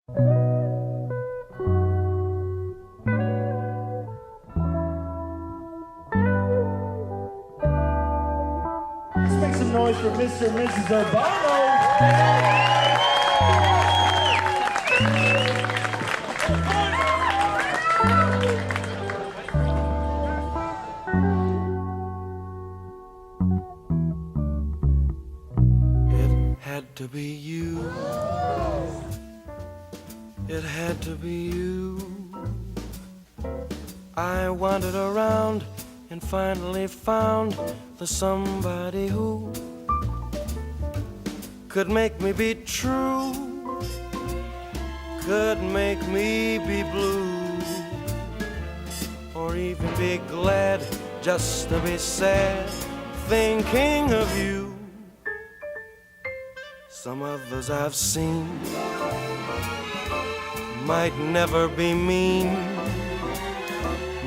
Let's make some noise for Mr. and Mrs. Urbano. It had to be you. It had to be you. I wandered around and finally found the somebody who could make me be true, could make me be blue, or even be glad just to be sad, thinking of you. Some others I've seen might never be mean,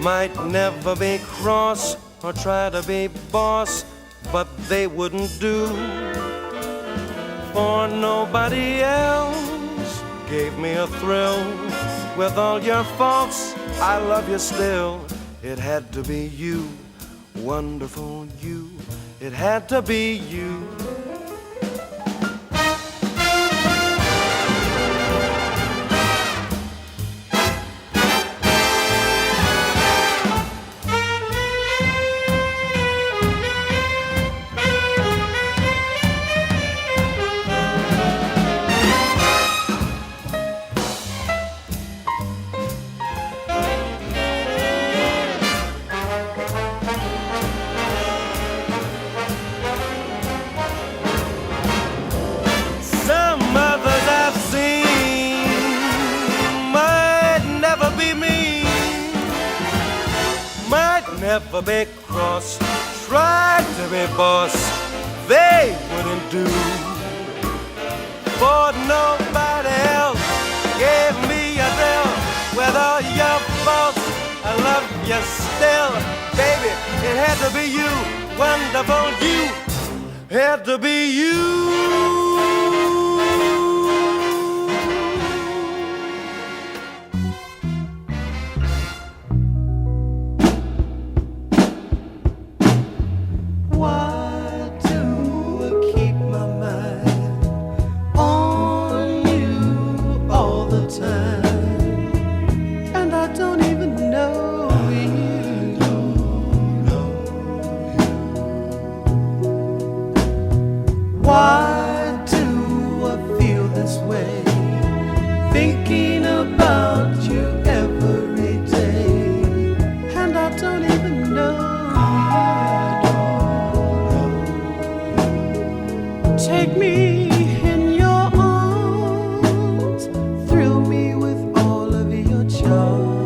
might never be cross or try to be boss, but they wouldn't do, for nobody else gave me a thrill. With all your faults, I love you still. It had to be you, wonderful you. It had to be you. Never be cross, tried to be boss, they wouldn't do, for nobody else gave me a thrill. With all your faults, I love you still. Baby, it had to be you, wonderful you, had to be you. Why do I feel this way, thinking about you every day, and I don't even know you. Take me in your arms, thrill me with all of your charm,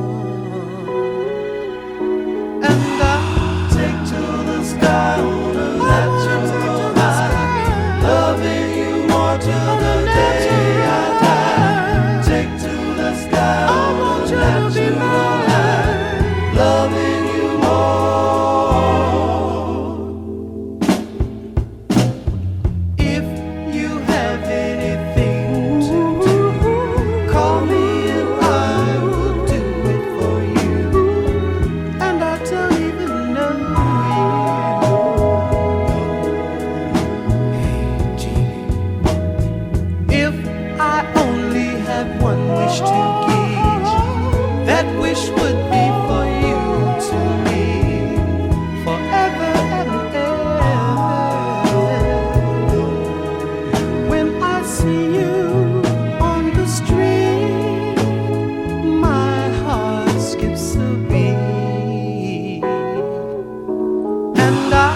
and I'll take to the sky on a natural high, loving you more till the day I die. Take to the sky on a natural high, loving you more. If you have anything to do, call me and I will do it for you, and I don't even know you. If I only had one wish to give, that wish would be for you to live forever and ever. When I see you on the street, my heart skips a beat, and I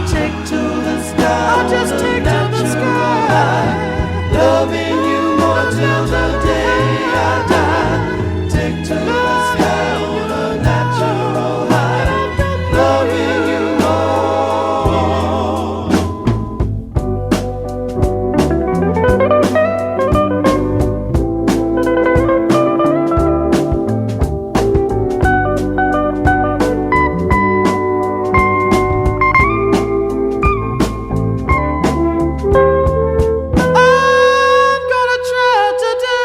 take to the sky. I just take to the sky, loving you more till the day I die. Take to the sky on a natural high, loving you I'm gonna try to do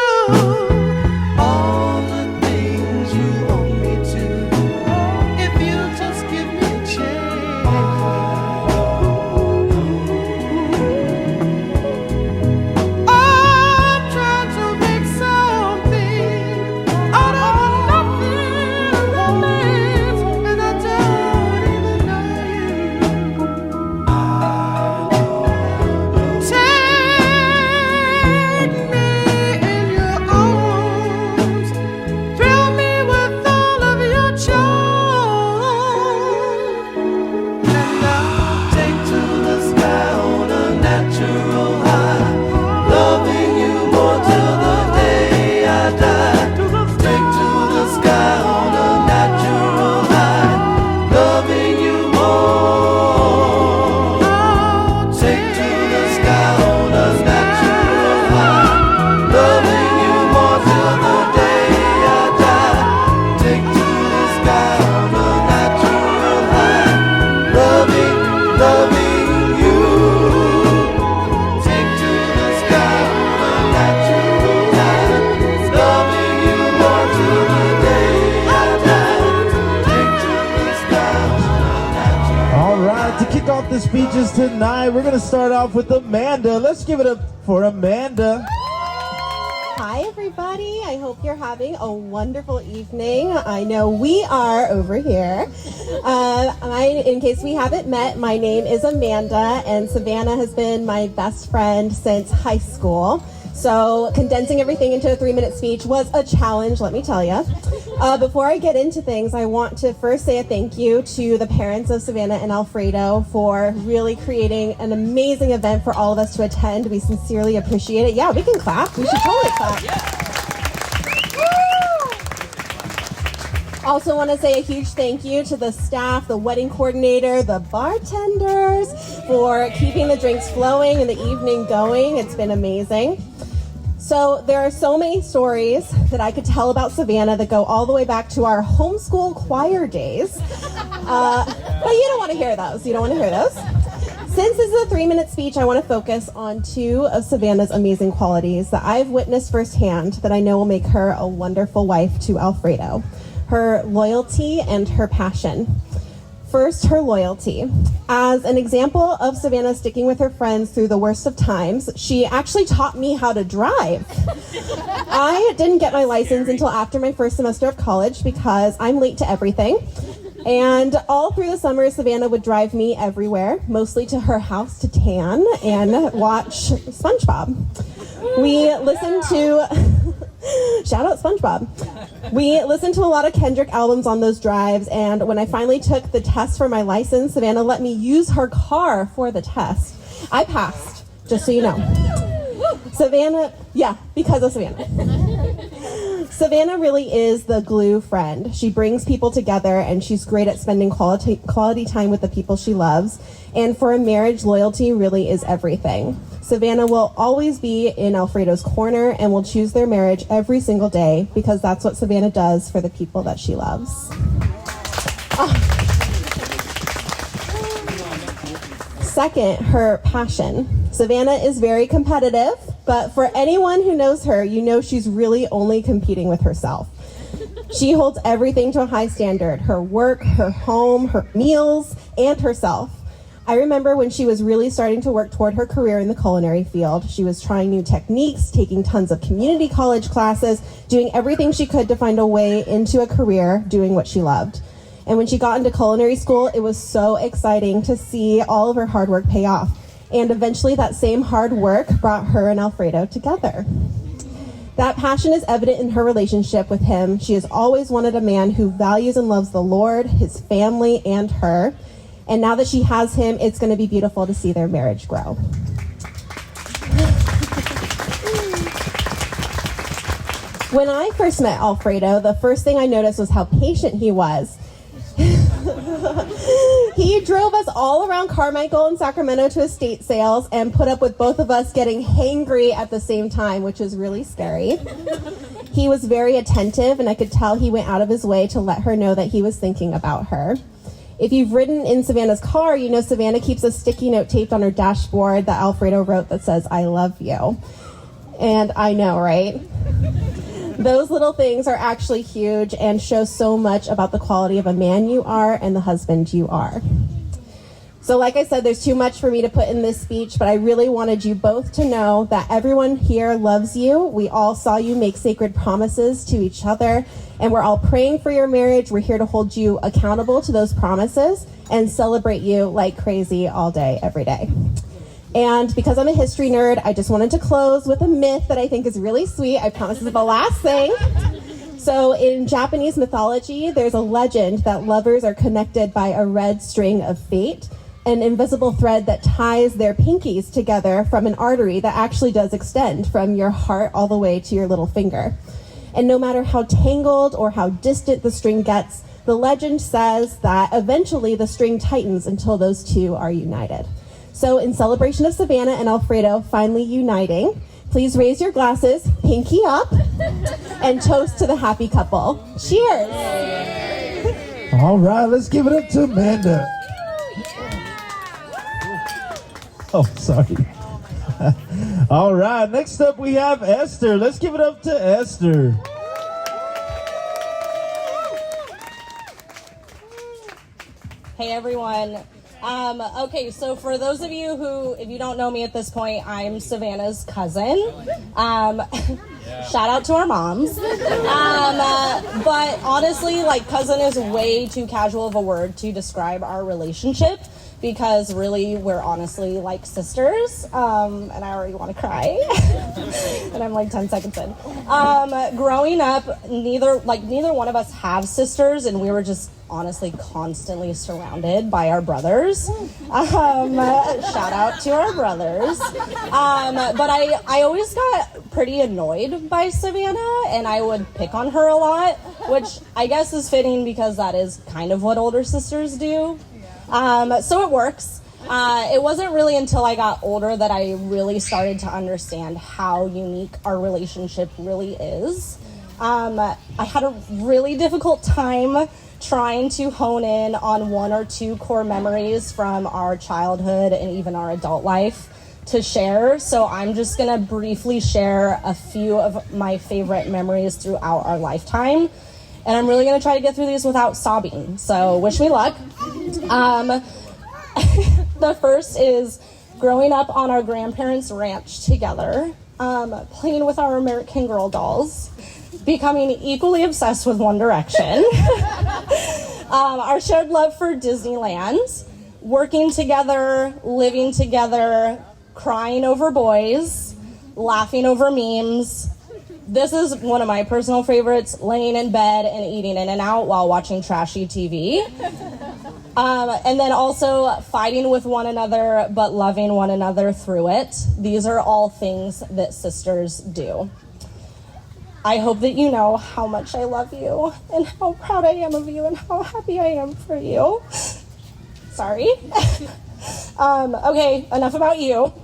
speeches tonight. We're going to start off with Amanda. Let's give it up for Amanda. Hi, everybody. I hope you're having a wonderful evening. I know we are over here. In case we haven't met, my name is Amanda, and Savannah has been my best friend since high school. So condensing everything into a 3-minute speech was a challenge, let me tell you. Before I get into things, I want to first say a thank you to the parents of Savannah and Alfredo for really creating an amazing event for all of us to attend. We sincerely appreciate it. Yeah, we can clap. We should totally clap. Also want to say a huge thank you to the staff, the wedding coordinator, the bartenders for keeping the drinks flowing and the evening going. It's been amazing. So there are so many stories that I could tell about Savannah that go all the way back to our homeschool choir days. But you don't want to hear those. You don't want to hear those. Since this is a 3-minute speech, I want to focus on 2 of Savannah's amazing qualities that I've witnessed firsthand that I know will make her a wonderful wife to Alfredo: her loyalty and her passion. First, her loyalty. As an example of Savannah sticking with her friends through the worst of times, she actually taught me how to drive. I didn't get my license until after my first semester of college because I'm late to everything. And all through the summer, Savannah would drive me everywhere, mostly to her house to tan and watch SpongeBob. We listened to... Shout out SpongeBob. We listened to a lot of Kendrick albums on those drives, and when I finally took the test for my license, Savannah let me use her car for the test. I passed, just so you know. Savannah, yeah, because of Savannah. Savannah really is the glue friend. She brings people together, and she's great at spending quality time with the people she loves. And for a marriage, loyalty really is everything. Savannah will always be in Alfredo's corner and will choose their marriage every single day because that's what Savannah does for the people that she loves. Second, her passion. Savannah is very competitive, but for anyone who knows her, you know she's really only competing with herself. She holds everything to a high standard: her work, her home, her meals, and herself. I remember when she was really starting to work toward her career in the culinary field. She was trying new techniques, taking tons of community college classes, doing everything she could to find a way into a career doing what she loved. And when she got into culinary school, it was so exciting to see all of her hard work pay off. And eventually that same hard work brought her and Alfredo together. That passion is evident in her relationship with him. She has always wanted a man who values and loves the Lord, his family, and her. And now that she has him, it's going to be beautiful to see their marriage grow. When I first met Alfredo, the first thing I noticed was how patient he was. He drove us all around Carmichael and Sacramento to estate sales and put up with both of us getting hangry at the same time, which was really scary. He was very attentive, and I could tell he went out of his way to let her know that he was thinking about her. If you've ridden in Savannah's car, you know Savannah keeps a sticky note taped on her dashboard that Alfredo wrote that says, "I love you." And I know, right? Those little things are actually huge and show so much about the quality of a man you are and the husband you are. So like I said, there's too much for me to put in this speech, but I really wanted you both to know that everyone here loves you. We all saw you make sacred promises to each other, and we're all praying for your marriage. We're here to hold you accountable to those promises and celebrate you like crazy all day, every day. And because I'm a history nerd, I just wanted to close with a myth that I think is really sweet. I promise this is the last thing. So in Japanese mythology, there's a legend that lovers are connected by a red string of fate, an invisible thread that ties their pinkies together from an artery that actually does extend from your heart all the way to your little finger. And no matter how tangled or how distant the string gets, the legend says that eventually the string tightens until those two are united. So in celebration of Savannah and Alfredo finally uniting, please raise your glasses, pinky up, and toast to the happy couple. Cheers! All right, let's give it up to Amanda. Oh, sorry. All right, next up we have Esther. Let's give it up to Esther. Hey everyone, Okay, so for those of you who, if you don't know me at this point, I'm Savannah's cousin. Shout out to our moms. But honestly, like, cousin is way too casual of a word to describe our relationship, because really we're honestly like sisters. And I already want to cry. And I'm like 10 seconds in. Growing up, neither one of us have sisters, and we were just honestly constantly surrounded by our brothers. Shout out to our brothers. But I always got pretty annoyed by Savannah, and I would pick on her a lot, which I guess is fitting because that is kind of what older sisters do. So it works. It wasn't really until I got older that I really started to understand how unique our relationship really is. I had a really difficult time trying to hone in on one or two core memories from our childhood and even our adult life to share. So I'm just going to briefly share a few of my favorite memories throughout our lifetime. And I'm really going to try to get through these without sobbing. So wish me luck. The first is growing up on our grandparents' ranch together, playing with our American Girl dolls, becoming equally obsessed with One Direction, our shared love for Disneyland, working together, living together, crying over boys, laughing over memes. This is one of my personal favorites, laying in bed and eating In-N-Out while watching trashy TV. And then also fighting with one another, but loving one another through it. These are all things that sisters do. I hope that you know how much I love you and how proud I am of you and how happy I am for you. Sorry. Okay, enough about you.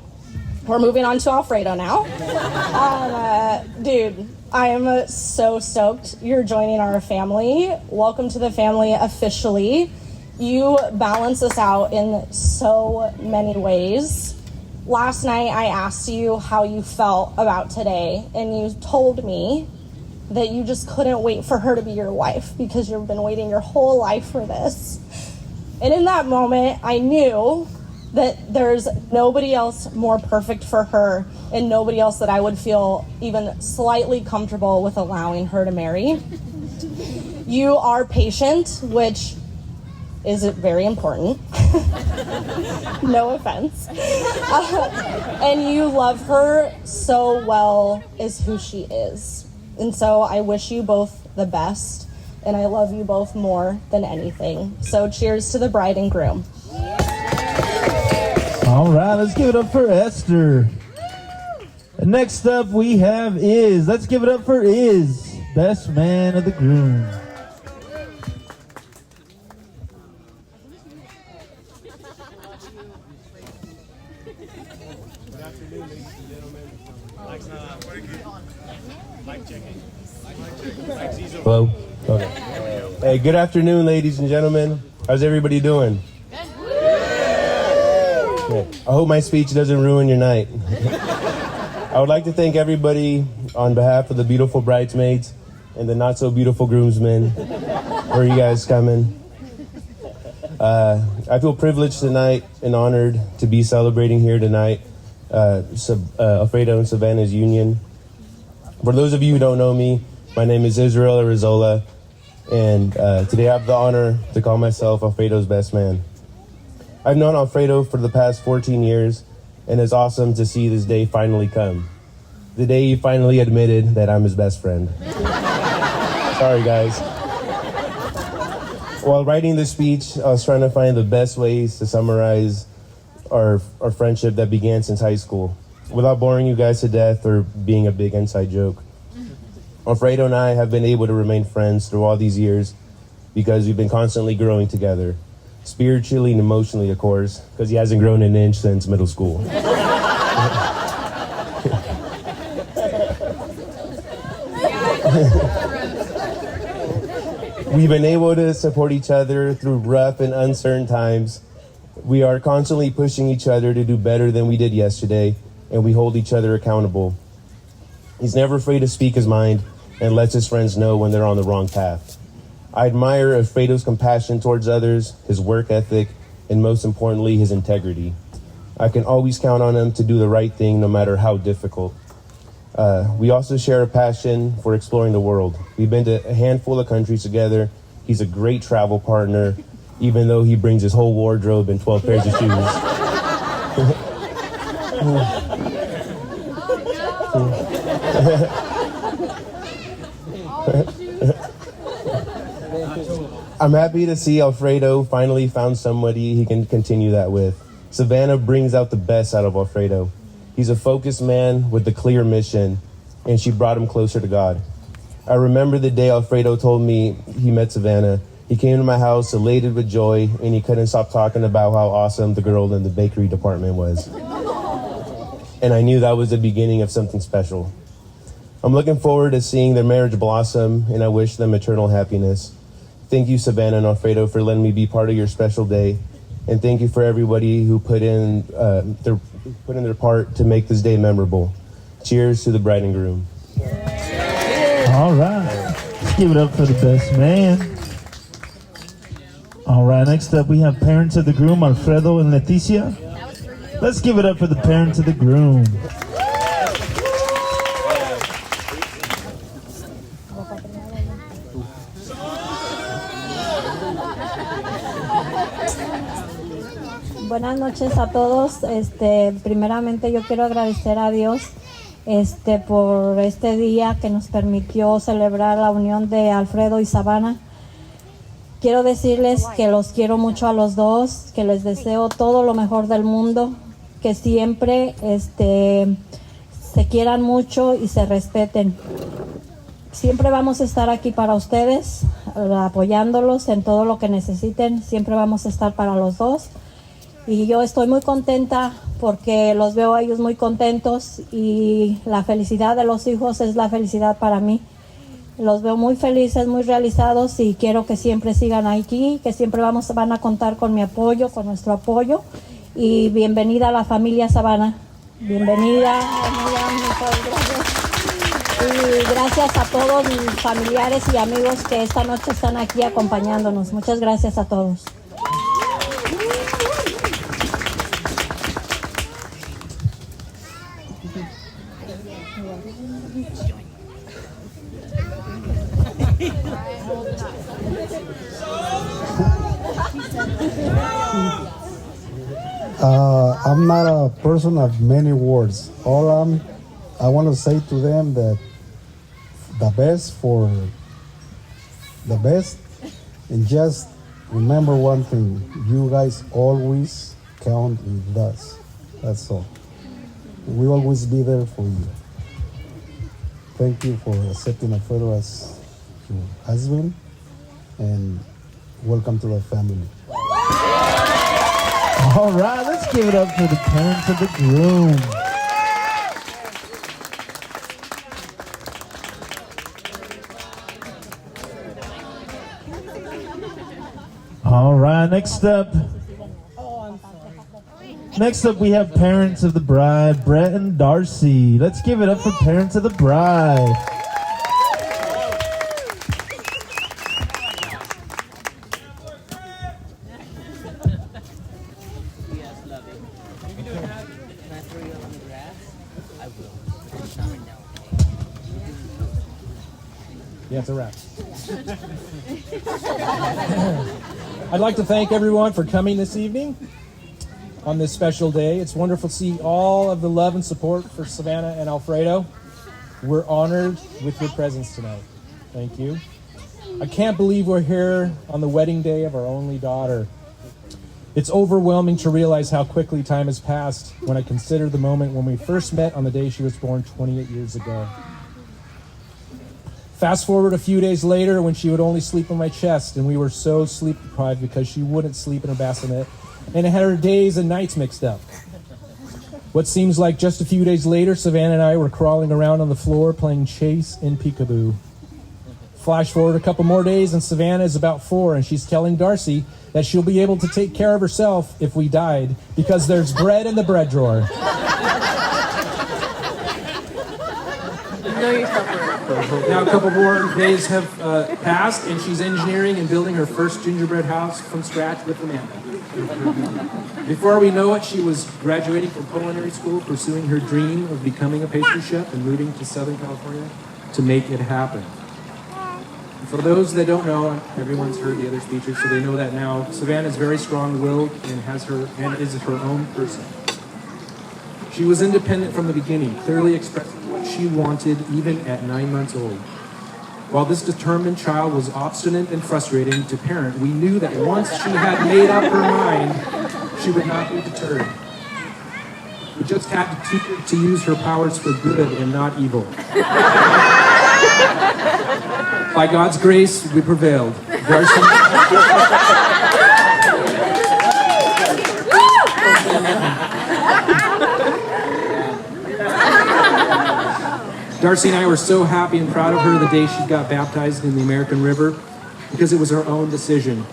We're moving on to Alfredo now. Dude, I am so stoked you're joining our family. Welcome to the family officially. You balance us out in so many ways. Last night I asked you how you felt about today, and you told me that you just couldn't wait for her to be your wife because you've been waiting your whole life for this. And in that moment, I knew that there's nobody else more perfect for her and nobody else that I would feel even slightly comfortable with allowing her to marry. You are patient, which is very important. No offense. And you love her so well as who she is. And so I wish you both the best, and I love you both more than anything. So cheers to the bride and groom. All right, let's give it up for Esther. And next up we have let's give it up for best man of the groom. Hello? Okay. Hey, good afternoon, ladies and gentlemen. How's everybody doing? Okay. I hope my speech doesn't ruin your night. I would like to thank everybody on behalf of the beautiful bridesmaids and the not-so-beautiful groomsmen. Where are you guys coming? I feel privileged tonight and honored to be celebrating here tonight Alfredo and Savannah's union. For those of you who don't know me, my name is Israel Arizola, and today I have the honor to call myself Alfredo's best man. I've known Alfredo for the past 14 years, and it's awesome to see this day finally come. The day he finally admitted that I'm his best friend. Sorry, guys. While writing this speech, I was trying to find the best ways to summarize our friendship that began since high school, without boring you guys to death or being a big inside joke. Alfredo and I have been able to remain friends through all these years because we've been constantly growing together. Spiritually and emotionally, of course, because he hasn't grown an inch since middle school. We've been able to support each other through rough and uncertain times. We are constantly pushing each other to do better than we did yesterday, and we hold each other accountable. He's never afraid to speak his mind and lets his friends know when they're on the wrong path. I admire Alfredo's compassion towards others, his work ethic, and most importantly, his integrity. I can always count on him to do the right thing no matter how difficult. We also share a passion for exploring the world. We've been to a handful of countries together. He's a great travel partner, even though he brings his whole wardrobe and 12 pairs of shoes. I'm happy to see Alfredo finally found somebody he can continue that with. Savannah brings out the best out of Alfredo. He's a focused man with a clear mission, and she brought him closer to God. I remember the day Alfredo told me he met Savannah. He came to my house elated with joy, and he couldn't stop talking about how awesome the girl in the bakery department was. And I knew that was the beginning of something special. I'm looking forward to seeing their marriage blossom, and I wish them eternal happiness. Thank you, Savannah and Alfredo, for letting me be part of your special day. And thank you for everybody who put in their part to make this day memorable. Cheers to the bride and groom. All right. Let's give it up for the best man. All right, next up we have parents of the groom, Alfredo and Leticia. Let's give it up for the parents of the groom. Buenas noches a todos. Primeramente yo quiero agradecer a Dios por este día que nos permitió celebrar la unión de Alfredo y Savannah. Quiero decirles que los quiero mucho a los dos, que les deseo todo lo mejor del mundo, que siempre se quieran mucho y se respeten. Siempre vamos a estar aquí para ustedes, apoyándolos en todo lo que necesiten. Siempre vamos a estar para los dos. Y yo estoy muy contenta porque los veo a ellos muy contentos y la felicidad de los hijos es la felicidad para mí. Los veo muy felices, muy realizados y quiero que siempre sigan aquí, que siempre van a contar con mi apoyo, con nuestro apoyo. Y bienvenida a la familia Savannah. Bienvenida. Muchas gracias. Y gracias a todos mis familiares y amigos que esta noche están aquí acompañándonos. Muchas gracias a todos. I'm not a person of many words. All I want to say to them that the best for the best, and just remember one thing: you guys always count with us. That's all. We'll always be there for you. Thank you for accepting Alfredo as your husband, and welcome to the family. All right, let's give it up for the parents of the groom. All right, next up we have parents of the bride, Brett and Darcy. Let's give it up for parents of the bride. Yeah, it's a wrap. I'd like to thank everyone for coming this evening on this special day. It's wonderful to see all of the love and support for Savannah and Alfredo. We're honored with your presence tonight. Thank you. I can't believe we're here on the wedding day of our only daughter. It's overwhelming to realize how quickly time has passed when I consider the moment when we first met on the day she was born 28 years ago. Fast forward a few days later when she would only sleep on my chest, and we were so sleep deprived because she wouldn't sleep in her bassinet, and it had her days and nights mixed up. What seems like just a few days later, Savannah and I were crawling around on the floor playing chase and peekaboo. Flash forward a couple more days, and Savannah is about 4, and she's telling Darcy that she'll be able to take care of herself if we died because there's bread in the bread drawer. Now a couple more days have passed, and she's engineering and building her first gingerbread house from scratch with Amanda. Before we know it, she was graduating from culinary school, pursuing her dream of becoming a pastry chef and moving to Southern California to make it happen. For those that don't know, everyone's heard the other speeches, so they know that now. Savannah is very strong-willed and is her own person. She was independent from the beginning, clearly expressing what she wanted even at 9 months old. While this determined child was obstinate and frustrating to parent, we knew that once she had made up her mind, she would not be deterred. We just had to teach her to use her powers for good and not evil. By God's grace, we prevailed. Darcy and I were so happy and proud of her the day she got baptized in the American River because it was her own decision.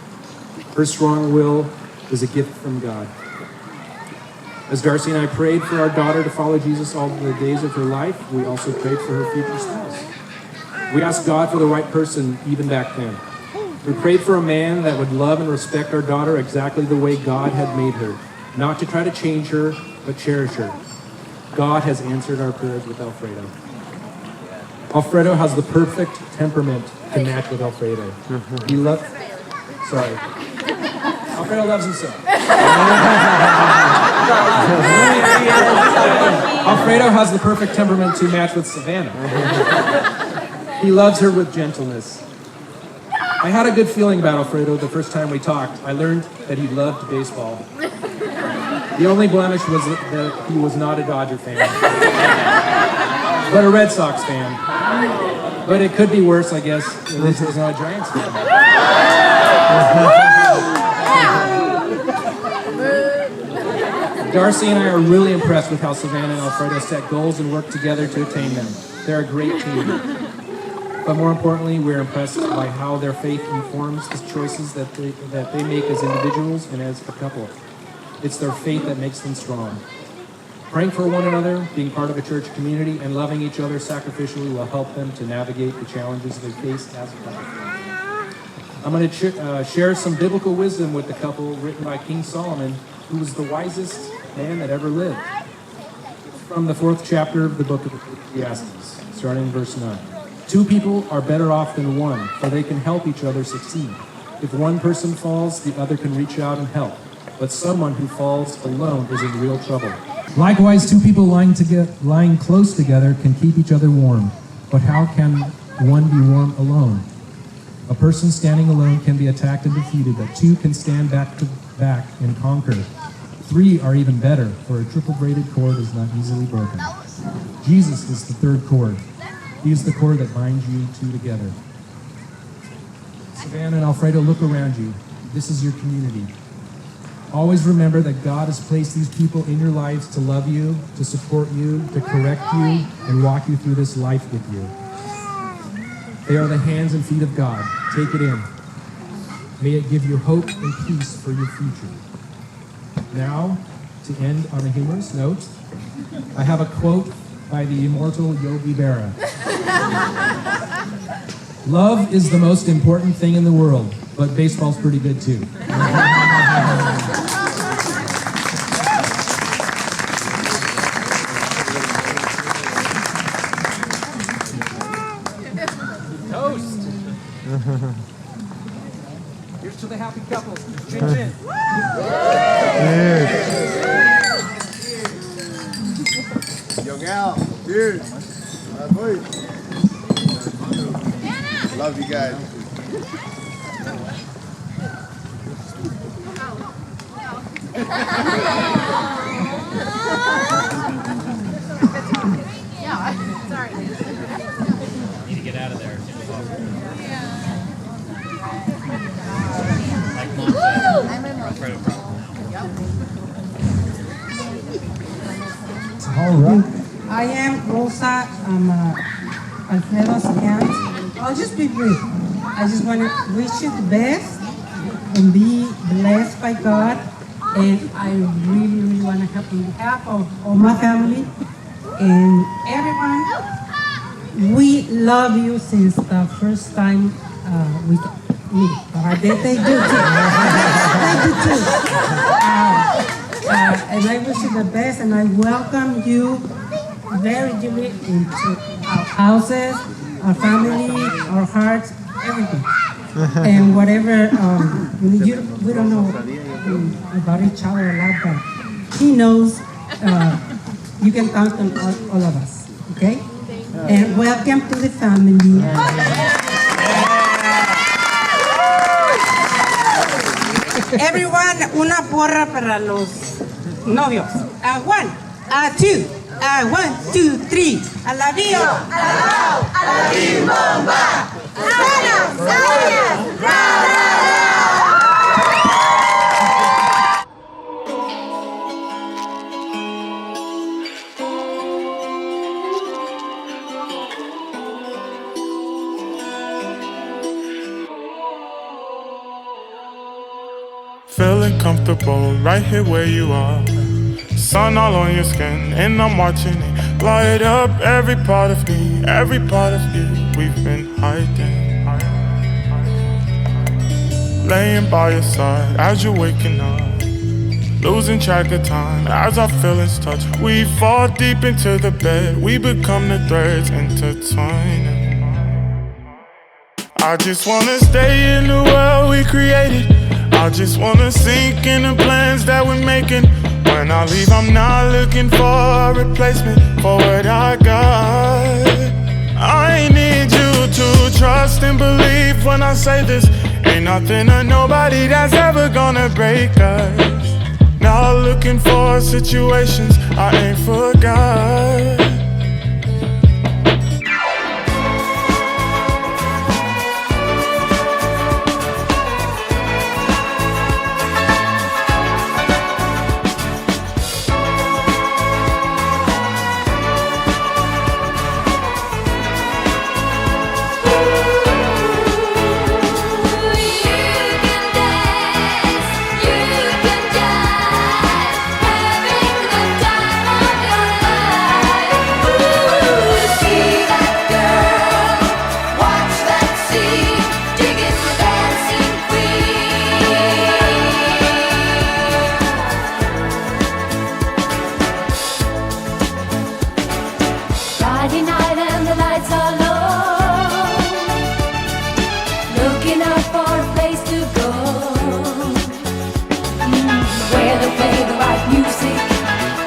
Her strong will was a gift from God. As Darcy and I prayed for our daughter to follow Jesus all the days of her life, we also prayed for her future spouse. We asked God for the right person even back then. We prayed for a man that would love and respect our daughter exactly the way God had made her, not to try to change her, but cherish her. God has answered our prayers with Alfredo. Alfredo has the perfect temperament to match with Alfredo. He loves... Sorry. Alfredo loves himself. Alfredo has the perfect temperament to match with Savannah. He loves her with gentleness. I had a good feeling about Alfredo the first time we talked. I learned that he loved baseball. The only blemish was that he was not a Dodger fan, but a Red Sox fan. But it could be worse, I guess. At least he's not a Giants fan. Darcy and I are really impressed with how Savannah and Alfredo set goals and work together to attain them. They're a great team. But more importantly, we're impressed by how their faith informs the choices that they make as individuals and as a couple. It's their faith that makes them strong. Praying for one another, being part of a church community, and loving each other sacrificially will help them to navigate the challenges they face as a couple. I'm going to share some biblical wisdom with the couple written by King Solomon, who was the wisest man that ever lived. From the 4th chapter of the book of Ecclesiastes, starting in verse 9. 2 people are better off than one, for they can help each other succeed. If one person falls, the other can reach out and help. But someone who falls alone is in real trouble. Likewise, 2 people lying close together can keep each other warm. But how can one be warm alone? A person standing alone can be attacked and defeated, but 2 can stand back to back and conquer. 3 are even better, for a triple-braided cord is not easily broken. Jesus is the 3rd cord. He is the cord that binds you 2 together. Savannah and Alfredo, look around you. This is your community. Always remember that God has placed these people in your lives to love you, to support you, to correct you, and walk you through this life with you. They are the hands and feet of God. Take it in. May it give you hope and peace for your future. Now, to end on a humorous note, I have a quote by the immortal Yogi Berra. Love is the most important thing in the world, but baseball's pretty good too. Toast! Here's to the happy couples. Chin chin. Young Al, cheers. Love you guys. Sorry. Need to get out of there. All right. I am Rosa. I'm Alfredo's aunt. I'll just be brief. I just want to wish you the best and be blessed by God. And I really, really want to help on behalf of all my family and everyone. We love you since the first time we meet. But I bet they do too. Thank you too. And I wish you the best, and I welcome you very deeply into our houses, our family, our hearts, everything. And whatever, we don't know about each other a lot, but he knows you can count on all of us, okay? And welcome to the family. Everyone, una porra para los novios. 1, 2, 1, 2, 3. Alabío. Alabao. Alabim bomba. Sana, sana, ra, ra, Feeling comfortable right here where you are. Sun all on your skin, and I'm watching it light up every part of me, every part of you. We've been hiding, laying by your side as you're waking up, losing track of time as our feelings touch. We fall deep into the bed, we become the threads intertwining. I just wanna stay in the world we created. I just wanna sink in the plans that we're making. When I leave, I'm not looking for a replacement for what I got. I need you to trust and believe when I say this. Ain't nothing or nobody that's ever gonna break us. Not looking for situations I ain't forgot. Friday night and the lights are low, looking out for a place to go, where they play the right music,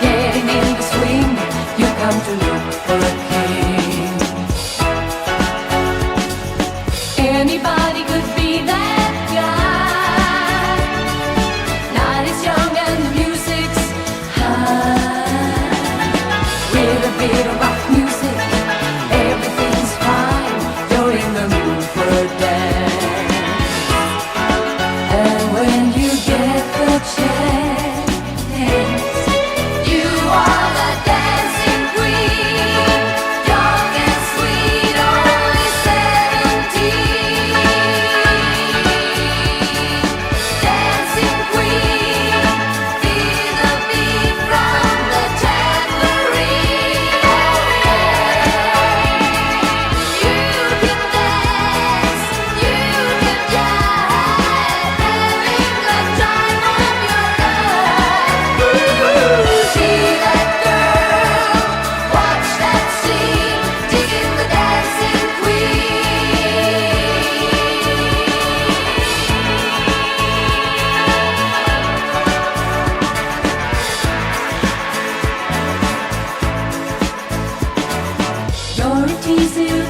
getting in the swing. You come to look for a king. Anybody could be that guy. Night is young and the music's high, with a bit of rock music, everything's fine. You're in the mood for a dance, and when you get the chance, you are the dancing queen, young and sweet, only 17. Dancing queen, feel the beat from the tambourine. You can dance, you can jive, having the time of your life. See that girl, watch that scene, digging the dancing queen. You're a teaser,